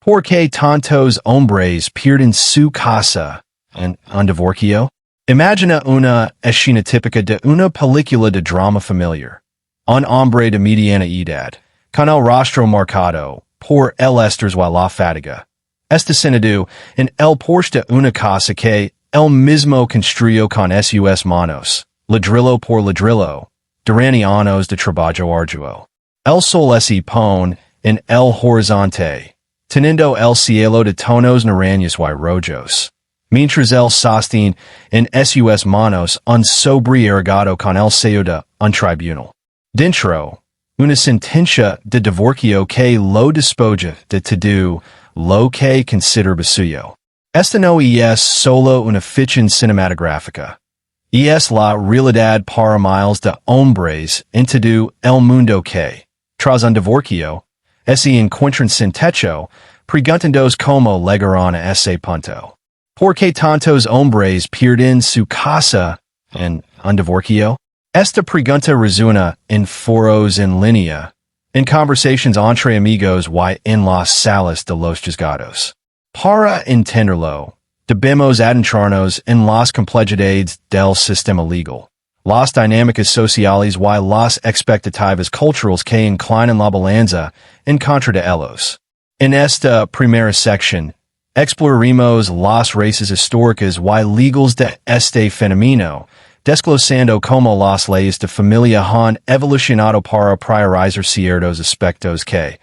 Porque Tantos Hombres Pierden su Casa and Divorcio. Imagina una escena típica de una película de drama familiar. Un hombre de mediana edad, con el rostro marcado por el estrés o la fatiga. Está sentado en el porche de una casa que él mismo construyó con sus manos, ladrillo por ladrillo, durante años de trabajo arduo. El sol se pone en el horizonte, teniendo el cielo de tonos naranjas y rojos. Mientras el sostiene en sus manos un sobre ergado con el sello de un tribunal. Dentro, una sentencia de divorcio que lo despoja de todo lo que considera suyo. Esta no es solo una ficción cinematográfica. Es la realidad para miles de hombres en todo el mundo que, tras un divorcio, se encuentran sin techo, preguntándose cómo llegaron a ese punto. Porque tantos hombres pierden su casa en un divorcio? Esta pregunta resuena en foros en línea, en conversations entre amigos y en las salas de los juzgados. Para entenderlo, debemos adentrarnos en las complejidades del sistema legal, las dinámicas sociales y las expectativas culturales que inclinan la balanza en contra de ellos. En esta primera sección, exploraremos las raíces históricas y legales de este fenómeno, desglosando cómo las leyes de familia han evolucionado para priorizar ciertos aspectos que,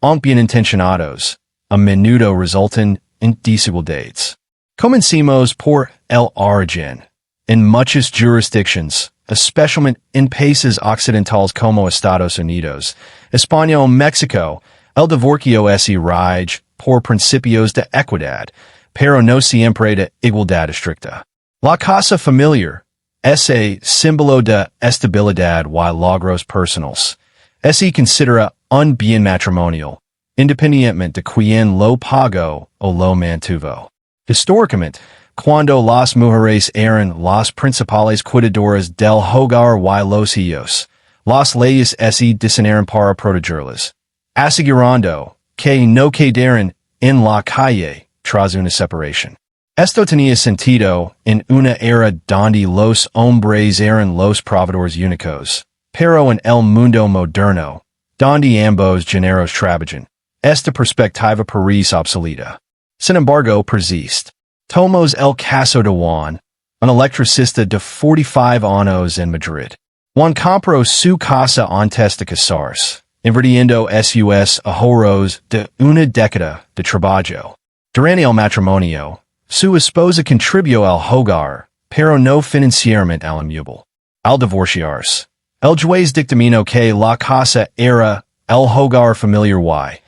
aunque bien intencionados, a menudo resultan en desigualdades. Comencemos por el origen. En muchas jurisdicciones, especialmente en países occidentales como Estados Unidos, España o México, el divorcio es rige por principios de equidad, pero no siempre de igualdad estricta. La casa familiar es símbolo de estabilidad y logros personales. Se considera un bien matrimonial, independientemente de quién lo pagó o lo mantuvo. Históricamente, cuando las mujeres eran las principales cuidadoras del hogar y los hijos, las leyes se diseñaron para protegerlas, asegurando que no quedaran en la calle tras una separación. Esto tenía sentido en una era donde los hombres eran los proveedores únicos, pero en el mundo moderno, donde ambos géneros trabajan, esta perspectiva parece obsoleta. Sin embargo, persiste. Tomamos el caso de Juan, un electricista de 45 años en Madrid. Juan compró su casa antes de casarse, invirtiendo sus ahorros de una década de trabajo. Durante el matrimonio, su esposa contribuyó al hogar, pero no financieramente al inmueble. Al divorciarse, el juez dictaminó que la casa era el hogar familiar y,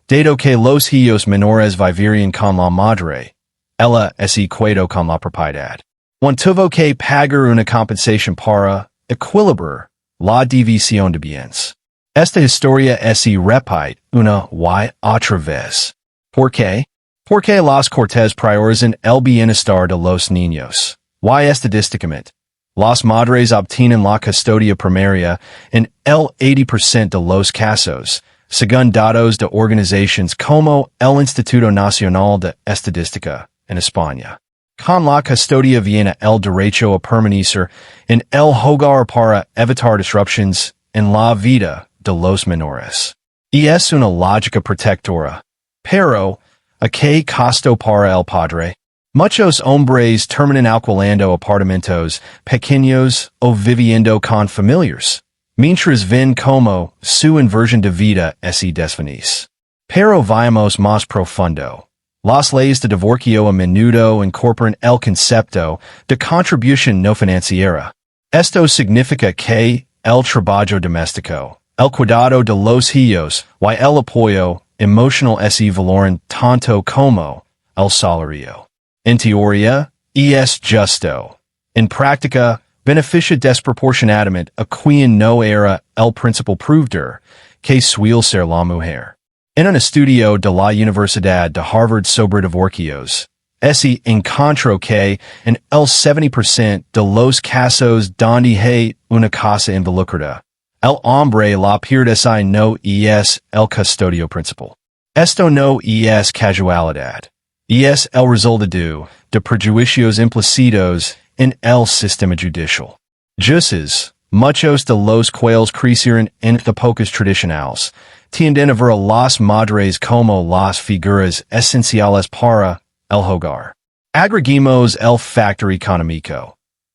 dado que los hijos menores vivirían con la madre, ella se quedó con la propiedad. Juan tuvo que pagar una compensación para equilibrar la división de bienes. Esta historia se repite una y otra vez. ¿Por qué? Porque las cortes priorizan el bienestar de los niños. Y estadísticamente, las madres obtienen la custodia primaria en el 80% de los casos, según datos de organizaciones como el Instituto Nacional de Estadística en España. Con la custodia viene el derecho a permanecer en el hogar para evitar disrupciones en la vida de los menores. Y es una lógica protectora. Pero, ¿a qué costo para el padre? Muchos hombres terminan alquilando apartamentos pequeños o viviendo con familiares, mientras ven como su inversión de vida se desvanece. Pero vayamos más profundo. Las leyes de divorcio a menudo incorporan el concepto de contribución no financiera. Esto significa que el trabajo doméstico, el cuidado de los hijos y el apoyo emotional se valoran tanto como el salario. En teoría, es justo. En práctica, beneficia desproporcionadamente a quien no era el principal proveedor, que suele ser la mujer. En un estudio de la Universidad de Harvard sobre divorcios, se encontró que en el 70% de los casos donde hay una casa involucrada, el hombre la pierde si no es el custodio principal. Esto no es casualidad. Es el resultado de prejuicios implícitos en el sistema judicial. Jueces, muchos de los cuales crecieron en épocas tradicionales, tienden a ver a las madres como las figuras esenciales para el hogar. Agreguemos el factor económico.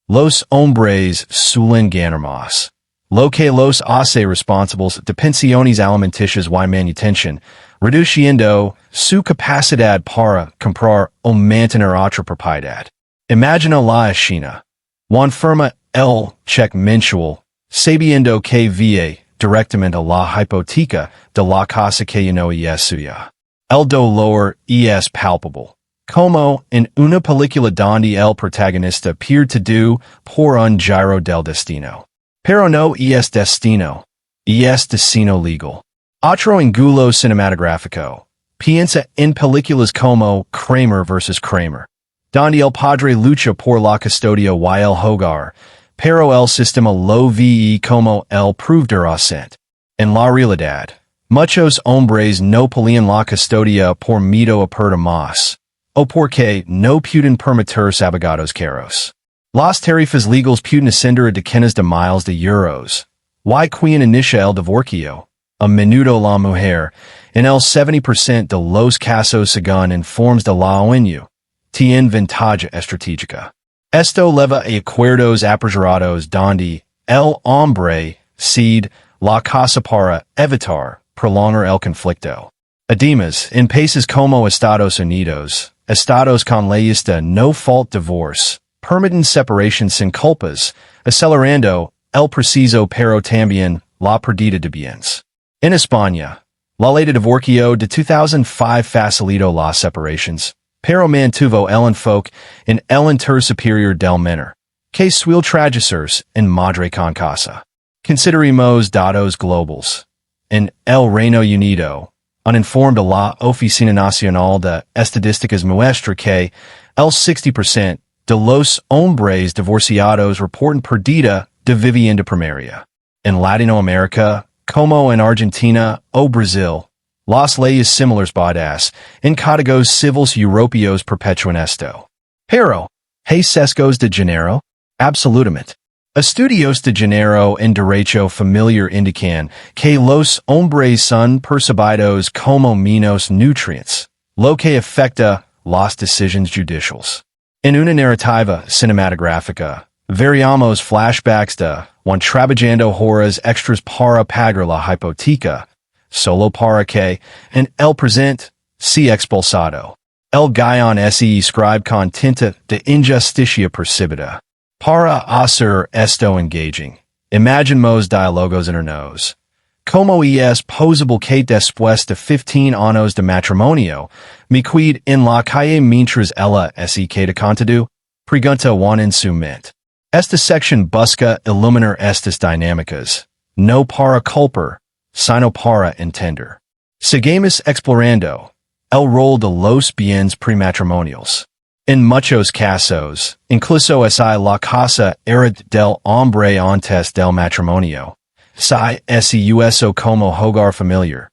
Los hombres suelen ganar más. Lo que los hace responsables de pensiones alimenticias y manutención, reduciendo su capacidad para comprar o mantener otra propiedad. Imagina la escena. Juan firma el cheque mensual, sabiendo que va directamente a la hipoteca de la casa que no es suya. El dolor es palpable. Como en una película donde el protagonista pierde por un giro del destino. Pero no es destino, es destino legal. Otro angulo cinematográfico. Piensa en películas como Kramer vs. Kramer, donde el padre lucha por la custodia y el hogar, pero el sistema lo ve como el proveedor ausente. En la realidad, muchos hombres no pelean la custodia por miedo a perder más, o porque no pueden permitirse abogados caros. Las tarifas legales pueden ascender a decenas de miles de euros. Y quien inicia el divorcio, a menudo la mujer, en el 70% de los casos según informes de la ONU, tiene ventaja estratégica. Esto leva a acuerdos apresurados donde el hombre cede la casa para evitar prolongar el conflicto. Además, en países como Estados Unidos, estados con leyes de no fault divorce, permiten separación sin culpas, acelerando el proceso pero también la pérdida de bienes. En España, la ley de divorcio de 2005 facilitó las separaciones, pero mantuvo el enfoque en el interés superior del menor, que suele traducirse en madre con casa. Consideremos datos globales. En el Reino Unido, un informe de la Oficina Nacional de Estadísticas muestra que el 60% de los hombres divorciados reportan pérdida de vivienda primaria. En Latinoamérica, como en Argentina o Brasil, las leyes similares basadas en códigos civiles europeos perpetúan esto. Pero, ¿hay sesgos de género? Absolutamente. Estudios de género en derecho familiar indican que los hombres son percibidos como menos nutrientes, lo que afecta las decisiones judiciales. En una narrativa cinematográfica, veríamos flashbacks de Juan trabajando horas extras para pagar la hipoteca, solo para que, en el presente, sea expulsado. El guion se escribe con tinta de injusticia percibida. Para hacer esto engaging, imaginemos diálogos internos. Como es posible que después de 15 años de matrimonio, me quede en la calle mientras ella se queda contigo? Pregunta Juan en su mente. Esta sección busca iluminar estas dinámicas, no para culpar, sino para entender. Seguimos explorando el rol de los bienes prematrimoniales. En muchos casos, incluso si la casa era del hombre antes del matrimonio, si se usó como hogar familiar,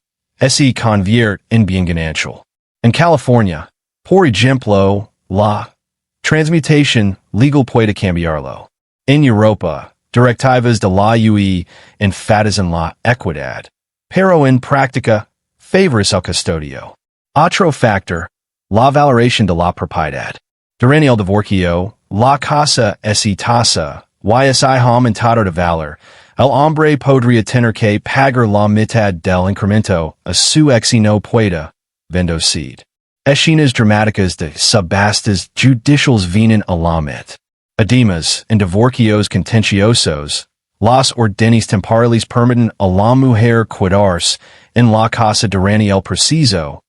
se convierte en bien ganancial. En California, por ejemplo, la transmutación legal puede cambiarlo. En Europa, directivas de la UE enfatizan la equidad, pero en práctica, favorecen el custodio. Otro factor, la valoración de la propiedad. Durante el divorcio, la casa se tasa, y si ha aumentado de valor, el hombre podría tener que pagar la mitad del incremento a su ex y no pueda vender. Escenas dramáticas de subastas judiciales vienen a la mente. Además, en divorcios contenciosos, las órdenes temporales permiten a la mujer quedarse en la casa durante el proceso,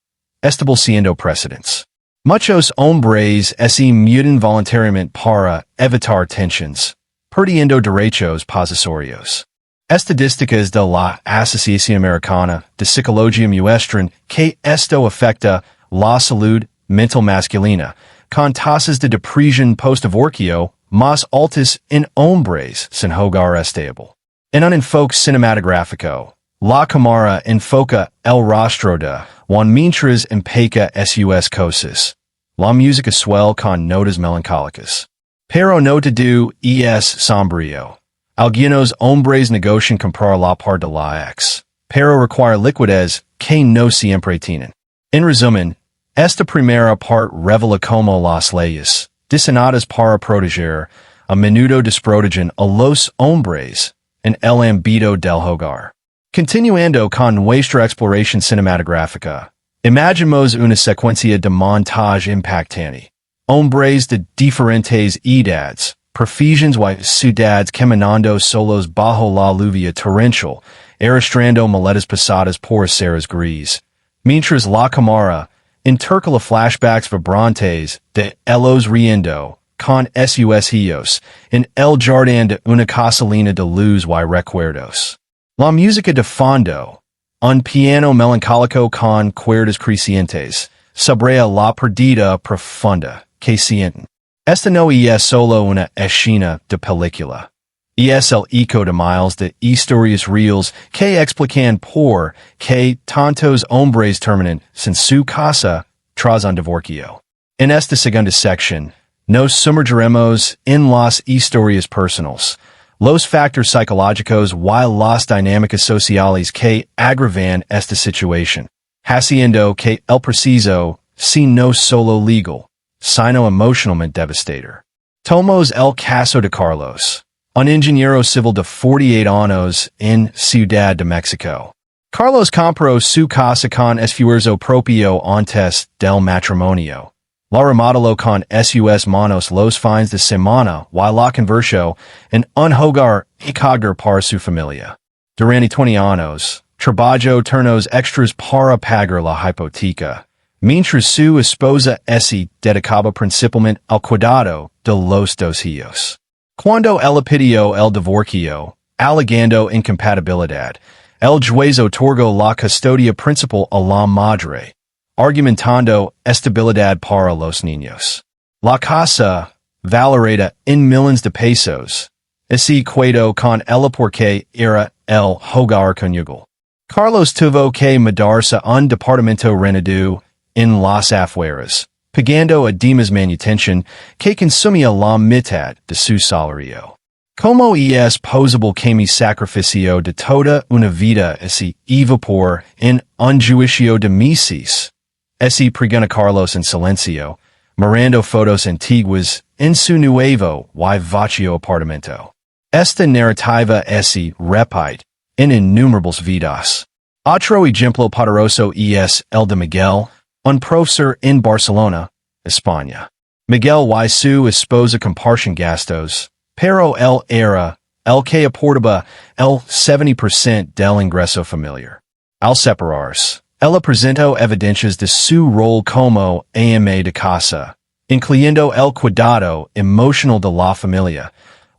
estableciendo precedentes. Muchos hombres se mudan voluntariamente para evitar tensiones, perdiendo derechos possesorios. Estadísticas de la Asociación Americana de Psicología muestran que esto afecta la salud mental masculina, con tasas de depresión post-divorcio más altas en hombres sin hogar estable. En un enfoque cinematográfico, La cámara enfoca el rostro de Juan mientras empeca sus cosas. La música suele con notas melancólicas. Pero no todo es sombrío. Algunos hombres negocian comprar la par de la ex, pero require liquidez que no siempre tienen. En resumen, esta primera part revela como las leyes, diseñadas para proteger, a menudo desprotegen a los hombres en el ámbito del hogar. Continuando con nuestra exploración cinematográfica, imaginemos una secuencia de montaje impactante. Hombres de diferentes edades, proficientes y ciudades caminando solos bajo la lluvia torrencial, arrastrando maletas pasadas por aceras gris. Mientras la cámara intercala flashbacks vibrantes de ellos riendo con sus hijos en el jardín de una casa llena de luz y recuerdos. La música de fondo, un piano melancólico con cuerdas crecientes, subraya la pérdida profunda que sienten. Esta no es solo una escena de película. Es el eco de miles de historias reales que explican por qué tantos hombres terminan sin su casa tras un divorcio. En esta segunda sección, nos sumergiremos en las historias personales, los factores psicológicos y las dinámicas sociales que agravan esta situación, haciendo que el proceso sea no solo legal, sino emocionalmente devastador. Tomamos el caso de Carlos, un ingeniero civil de 48 años en Ciudad de México. Carlos compró su casa con esfuerzo propio antes del matrimonio. La remodeló con sus manos los fines de semana y la convirtió en un hogar acogedor para su familia. Durante 20 años, trabajó turnos extras para pagar la hipoteca, mientras su esposa se dedicaba principalmente al cuidado de los dos hijos. Cuando él pidió el divorcio, alegando incompatibilidad, el juez otorgó la custodia principal a la madre, argumentando estabilidad para los niños. La casa, valorada en millones de pesos, se quedó con ella porque era el hogar conyugal. Carlos tuvo que mudarse a un departamento rentado en las afueras, pagando además manutención que consumía la mitad de su salario. Como es posible que mi sacrificio de toda una vida se evapore en un juicio de meses? Se pregona Carlos en silencio, mirando fotos antiguas en su nuevo y vacío apartamento. Esta narrativa se repite en innumerables vidas. Otro ejemplo poderoso es el de Miguel, un profesor en Barcelona, España. Miguel y su esposa comparten gastos, pero él era el que aportaba el 70% del ingreso familiar. Al separarse, ella presentó evidencias de su rol como ama de casa, incluyendo el cuidado emocional de la familia,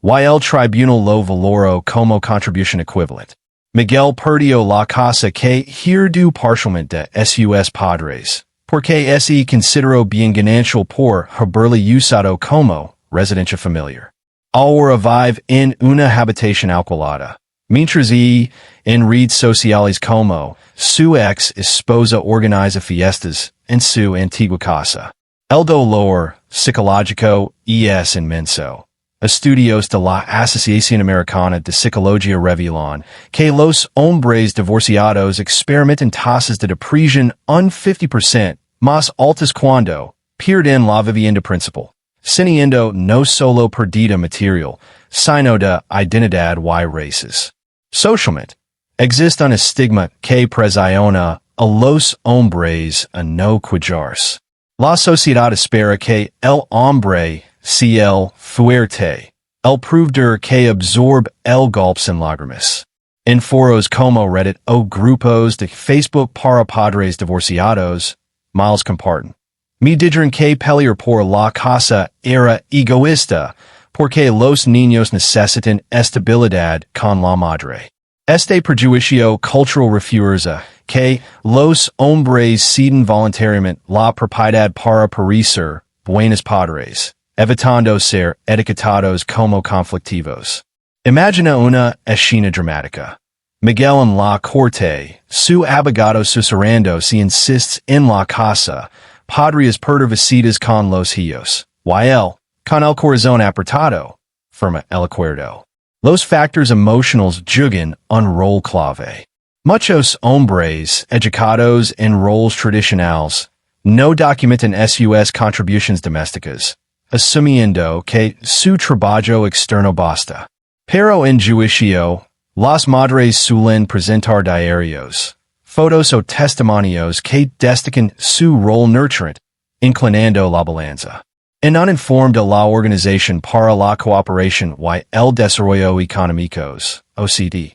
y el tribunal lo valoró como contribución equivalente. Miguel perdió la casa que heredó parcialmente de sus padres, porque se consideró bien ganancial por haberle usado como residencia familiar. Ahora vive en una habitación alquilada, mientras en redes sociales como su ex esposa organiza fiestas en su antigua casa. El dolor psicológico es inmenso. Estudios de la Asociación Americana de Psicología revelan que los hombres divorciados experimentan tasas de depresión un 50% más altas cuando pierden la vivienda principal, siendo no solo pérdida material, sino de identidad y raíces. Socialmente, existe un estigma que presiona a los hombres a no cuidarse. La sociedad espera que el hombre sea el fuerte, el proveedor que absorbe el golpe sin lágrimas. En foros como Reddit o grupos de Facebook para padres divorciados, miles comparten. Me dijeron que pelear por la casa era egoísta, porque los niños necesitan estabilidad con la madre. Este prejuicio cultural refuerza que los hombres ceden voluntariamente la propiedad para parecer buenos padres, evitando ser etiquetados como conflictivos. Imagina una escena dramática. Miguel en la corte, su abogado susurrando si insists en la casa, podrías perder visitas con los hijos. Con el corazón apretado, firma el acuerdo. Los factors emotionals juegan un rol clave. Muchos hombres educados en roles tradicionales no documentan sus contribuciones domésticas, asumiendo que su trabajo externo basta. Pero en juicio, las madres suelen presentar diarios, fotos o testimonios que destacan su rol nurturant, inclinando la balanza. En un informe de la Organización para la Cooperación y el Desarrollo Económicos, OCDE,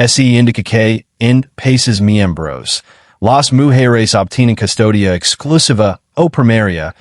se indica que, en países miembros, las mujeres obtienen custodia exclusiva o primaria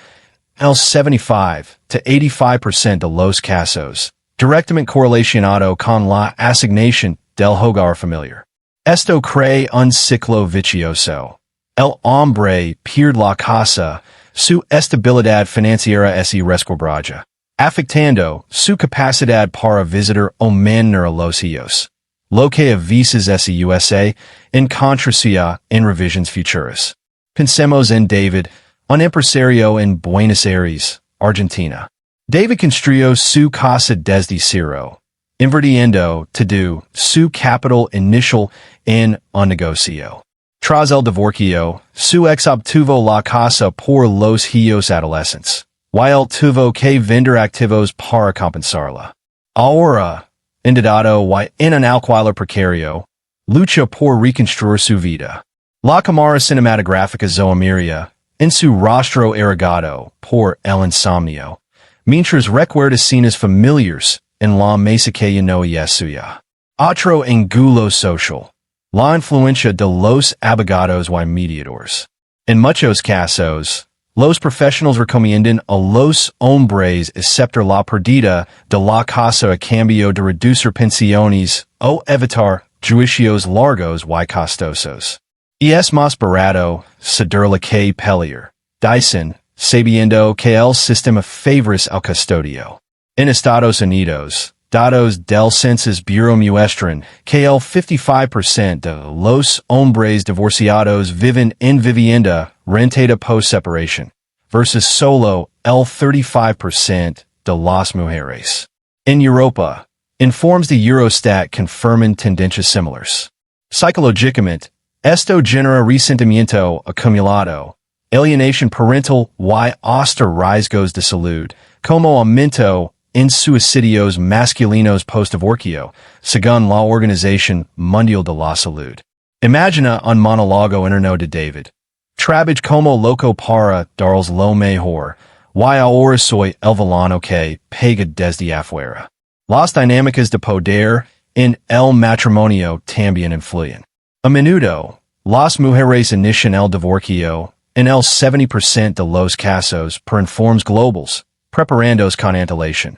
el 75 to 85% de los casos, directamente correlacionado con la asignación del hogar familiar. Esto crea un ciclo vicioso. El hombre pierde la casa, su estabilidad financiera se resquebraja, afectando su capacidad para visitar o mantener a los hijos, lo que a veces se en contrasia en revisiones futuras. Pensemos en David, un empresario en Buenos Aires, Argentina. David construyó su casa desde cero, invirtiendo todo su capital inicial en un negocio. Tras el divorcio, su ex obtuvo la casa por los hijos adolescentes, while tuvo que vender activos para compensarla. Ahora, endeudado y en un alquiler precario, lucha por reconstruir su vida. La cámara cinematográfica Zoamiria, en su rostro irrigado por el insomnio, mientras recuerda escenas familiares en la mesa que no es suya. Otro angulo social. La influencia de los abogados y mediadores. En muchos casos, los profesionales recomiendan a los hombres aceptar la pérdida de la casa a cambio de reducir pensiones o evitar juicios largos y costosos. Y es más barato cederla que pelear. Dicen, sabiendo que el sistema favorece al custodio. En Estados Unidos, datos del Census Bureau muestran que el 55% de los hombres divorciados viven en vivienda rentada post-separación, versus solo el 35% de las mujeres. En Europa, informes de Eurostat confirman tendencias similares. Psicológicamente, esto genera resentimiento acumulado, alienación parental y hasta riesgos de salud, como aumento en suicidios masculinos post-divorcio, según la Organización Mundial de la Salud. Imagina un monólogo interno de David. Trabajo como loco para darles lo mejor, y ahora soy el villano que pega desde afuera. Las dinámicas de poder en el matrimonio también influyen. A menudo, las mujeres inician el divorcio en el 70% de los casos por informes globales, preparándose con antelación.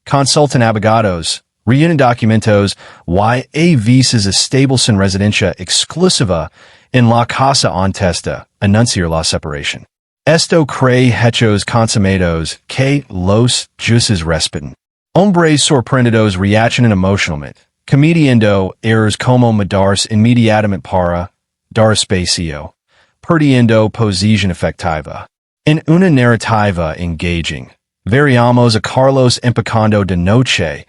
Consultan abogados, reúnen documentos y a veces establecen residencia exclusiva en la casa antes de anunciar la separación. Esto crea hechos consumados que los jueces respetan. Hombres sorprendidos reaccionan emocionalmente, cometiendo errores como mudarse inmediatamente para dar espacio, perdiendo posición efectiva. En una narrativa engaging, veríamos a Carlos empacando de noche,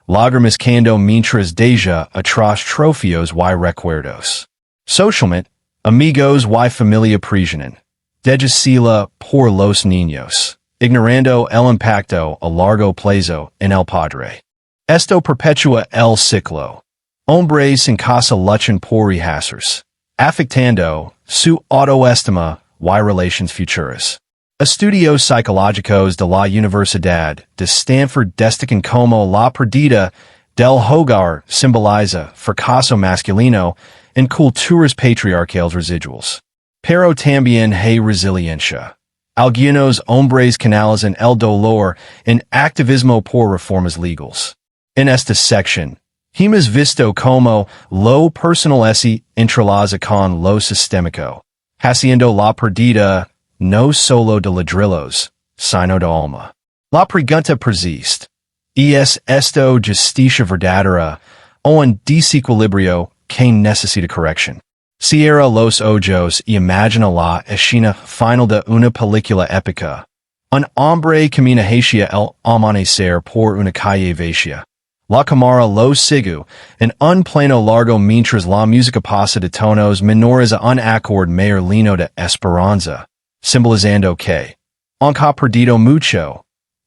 lagrimascando mientras deja atrás trofeos y recuerdos. Socialmente, amigos y familia prisionan, deja por los niños, ignorando el impacto a largo plazo en el padre. Esto perpetúa el ciclo. Hombres en casa luchan por rehacerse, afectando su autoestima y relaciones futuras. Estudios psicológicos de la Universidad de Stanford destacan como la pérdida del hogar simboliza fracaso masculino en culturas patriarcales residuales. Pero también hay resiliencia. Algunos hombres canalizan el dolor en activismo por reformas legales. En esta sección, hemos visto como lo personal se entrelaza con lo sistémico, haciendo la pérdida no solo de ladrillos, sino de alma. La pregunta persiste. ¿Es esto justicia verdadera o un desequilibrio que necesita corrección. Cierra los ojos y imagina la escena final de una película épica. Un hombre camina hacia el amanecer por una calle vacía. La cámara lo sigue en un plano largo mientras la música pasa de tonos menores a un acorde mayor lino de esperanza, simbolizando que, aunque ha perdido mucho,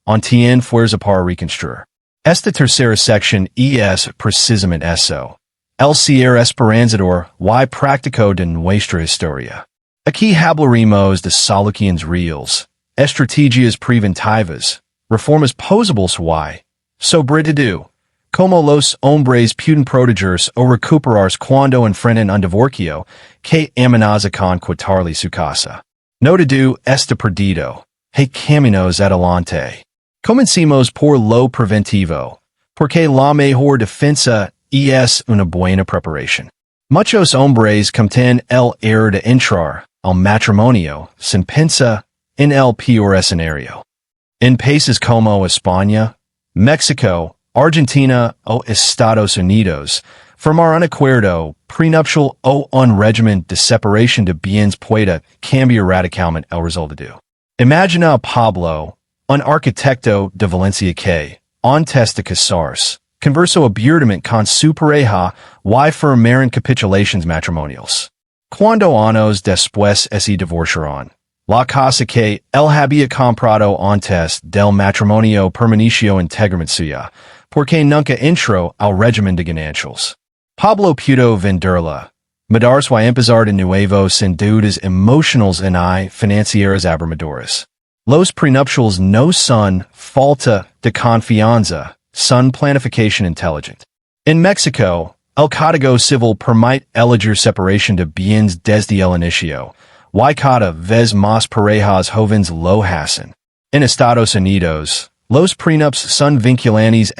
aún tiene fuerza para reconstruir. Esta tercera sección es precisamente eso. El cierre esperanzador y práctico de nuestra historia. Aquí hablaremos de soluciones reales, estrategias preventivas, reformas posibles y, sobre todo, como los hombres pueden protegerse o recuperarse cuando enfrentan un divorcio que amenaza con quitarle su casa. No todo está perdido. Hay caminos adelante. Comencemos por lo preventivo, porque la mejor defensa es una buena preparación. Muchos hombres cometen el error de entrar al matrimonio sin pensar en el peor escenario. En países como España, México, Argentina o Estados Unidos, formar un acuerdo prenupcial o un régimen de separación de bienes puede cambiar radicalmente el resultado. Imagina a Pablo, un arquitecto de Valencia que, antes de casarse, conversó abiertamente con su pareja y firmaron capitulaciones matrimoniales. Cuando años después se divorciaron, la casa que él había comprado antes del matrimonio permaneció íntegramente suya, porque nunca entró al régimen de ganancias. Pablo pudo venderla, mudarse y empezar de nuevo sin dudas emocionales y financieras abrumadoras. Los prenupciales no son falta de confianza, son planificación inteligente. En México, el Código Civil permite elegir separación de bienes desde el inicio, y cada vez más parejas jóvenes lo hacen. En Estados Unidos, los prenups son vinculantes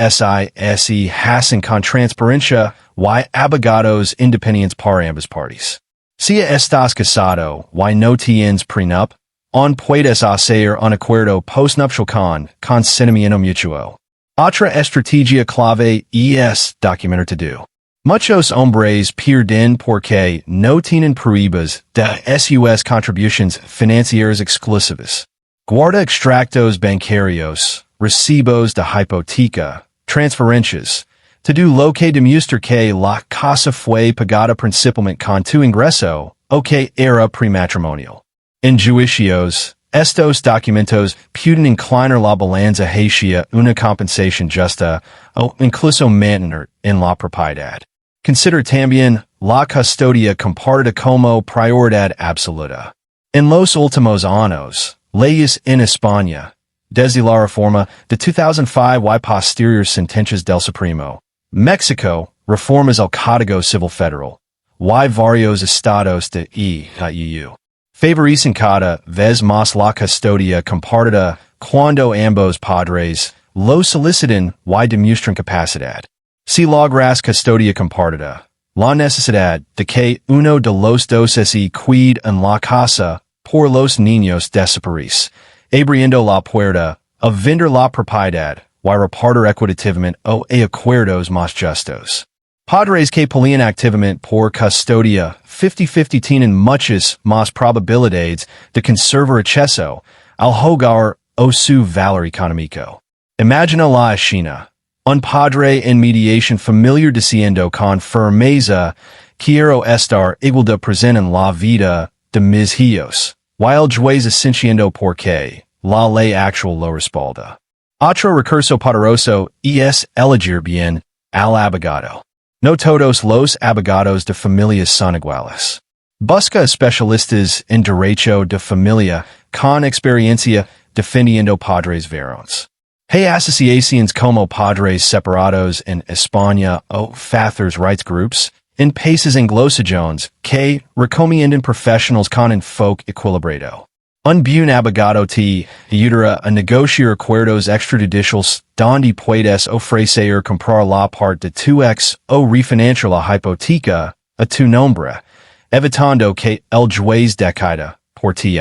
y hacen con transparencia y abogados independientes para ambas partes. Si estás casado y no tienes prenup, aún puedes hacer un acuerdo postnupcial con consentimiento mutuo. Otra estrategia clave es documentar todo. Muchos hombres pierden porque no tienen pruebas de sus contribuciones financieras exclusivas. Guarda extractos bancarios, recibos de hipoteca, transferencias, todo lo que demuestra que la casa fue pagada principalmente con tu ingreso o que era prematrimonial. En juicios, estos documentos pueden inclinar la balanza hacia una compensación justa o incluso mantener en la propiedad. Consider también la custodia compartida como prioridad absoluta. En los últimos años, leyes en España, desde la reforma de 2005 y posteriores sentencias del Supremo, México, reformas al Código Civil Federal, y varios estados de EU, favorecen cada vez más la custodia compartida cuando ambos padres lo solicitan y demuestran capacidad. Si logras custodia compartida, la necesidad de que uno de los dos se cuide en la casa por los niños desaparece, abriendo la puerta a vender la propiedad y repartir equitativamente o a acuerdos más justos. Padres que pelean activamente por custodia 50-50 tienen muchas más probabilidades de conservar acceso al hogar o su valor económico. Imagina la escena. Un padre en mediación familiar diciendo con firmeza, quiero estar igual de presente en la vida de mis hijos, while juez sintiendo porque la ley actual lo respalda. Otro recurso poderoso es elegir bien al abogado. No todos los abogados de familias son iguales. Busca especialistas en derecho de familia con experiencia defendiendo padres varones. Hay asociaciones como Padres Separados en España o Fathers Rights Groups en países anglosajones que recomiendan profesionales con enfoque equilibrado. Un buen abogado te ayudará a negociar acuerdos extrajudiciales donde puedes ofrecer comprar la parte de tu ex o refinanciar la hipoteca a tu nombre, evitando que el juez decida por ti.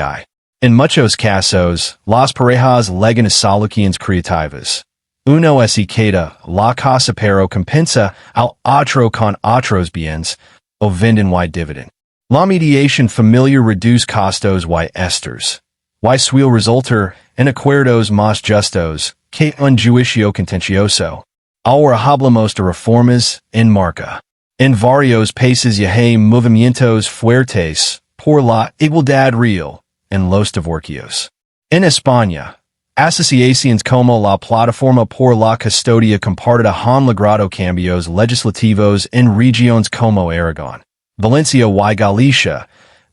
En muchos casos, las parejas llegan a soluciones creativas. Uno se queda la casa pero compensa al otro con otros bienes, o venden y dividend. La mediación familiar reduce costos y esters. Y suele resultar en acuerdos más justos que un juicio contencioso. Ahora hablamos de reformas en marca. En varios países ya hay movimientos fuertes por la igualdad real en los divorcios. En España, asociaciones como la Plataforma por la Custodia Compartida han logrado cambios legislativos en regiones como Aragón, Valencia y Galicia,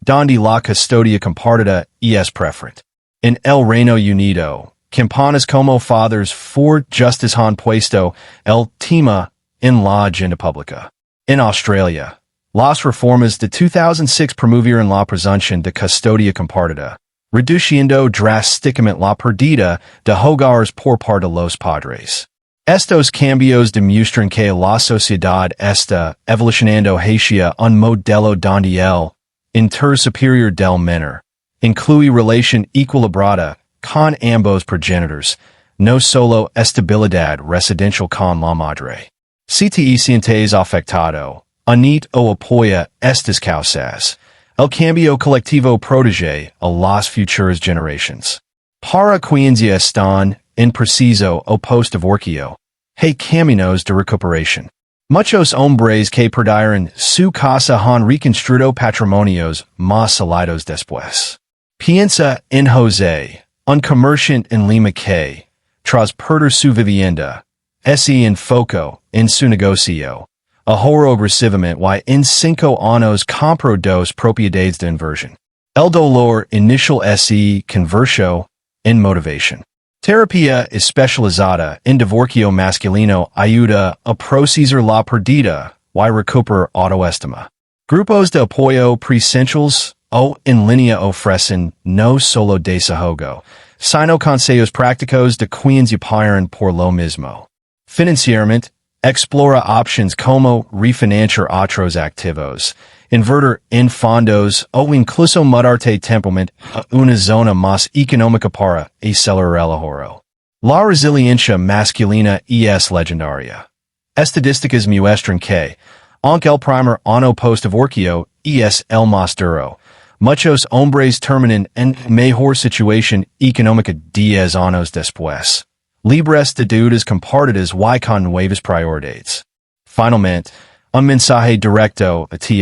donde la custodia compartida es preferente. En el Reino Unido, campañas como Fathers for Justice han puesto el tema en la agenda pública. En Australia, las reformas de 2006 promovieron la presunción de custodia compartida, reduciendo drásticamente la pérdida de hogares por parte de los padres. Estos cambios demuestran que la sociedad está evolucionando hacia un modelo donde el inter superior del menor incluye relación equilibrada con ambos progenitores, no solo estabilidad residencial con la madre. Si te sientes afectado, unite o apoya estas causas. El cambio colectivo protege a las futuras generaciones. Para quienes ya están en preciso o post-divorcio, hay caminos de recuperación. Muchos hombres que perdieron su casa han reconstruido patrimonios más sólidos después. Piensa en José, un comerciante en Lima que, tras perder su vivienda, se enfocó en su negocio. Ahorró agresivamente y en 5 años compró 2 propiedades de inversión. El dolor inicial se convirtió en motivación. Terapia especializada en divorcio masculino ayuda a procesar la pérdida y recuperar autoestima. Grupos de apoyo presenciales o en línea ofrecen no solo desahogo, sino consejos prácticos de quienes apoyan por lo mismo. Financieramente, explora options como refinanciar otros activos, invertir en fondos o incluso mudarte temporalmente a una zona más económica para acelerar el ahorro. La resiliencia masculina es legendaria. Estadísticas muestran que, aunque el primer año post-divorcio es el más duro, muchos hombres terminan en mejor situación económica 10 años después. Libres de deudas compartidas y con nuevas prioridades. Finalmente, un mensaje directo a ti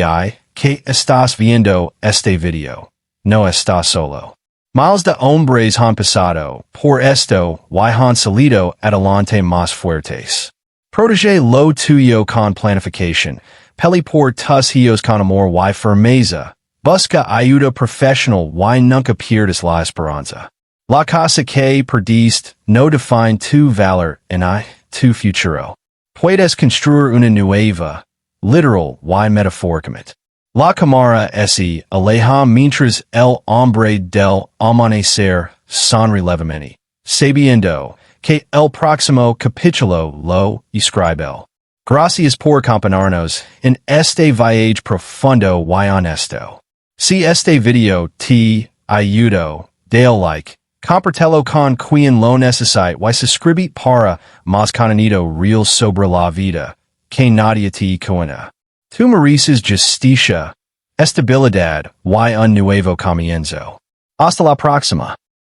que estás viendo este video. No estás solo. Miles de hombres han pasado por esto y han salido adelante más fuertes. Protege lo tuyo con planificación. Pele por tus hijos con amor y firmeza. Busca ayuda profesional y nunca pierdas la esperanza. La casa que perdiste no define tu valor en tu futuro. Puedes construir una nueva, literal y metafóricamente. La cámara se aleja mientras el hombre del amanecer sonrilevemente, sabiendo que el próximo capítulo lo escribe. Gracias por acompañarnos en este viaje profundo y honesto. Si este video te ayudó, dale like. Compartelo con quien lo necesite y suscribite para más contenido real sobre la vida que nadie te cuenta. Tú mereces justicia, estabilidad y un nuevo comienzo. Hasta la próxima.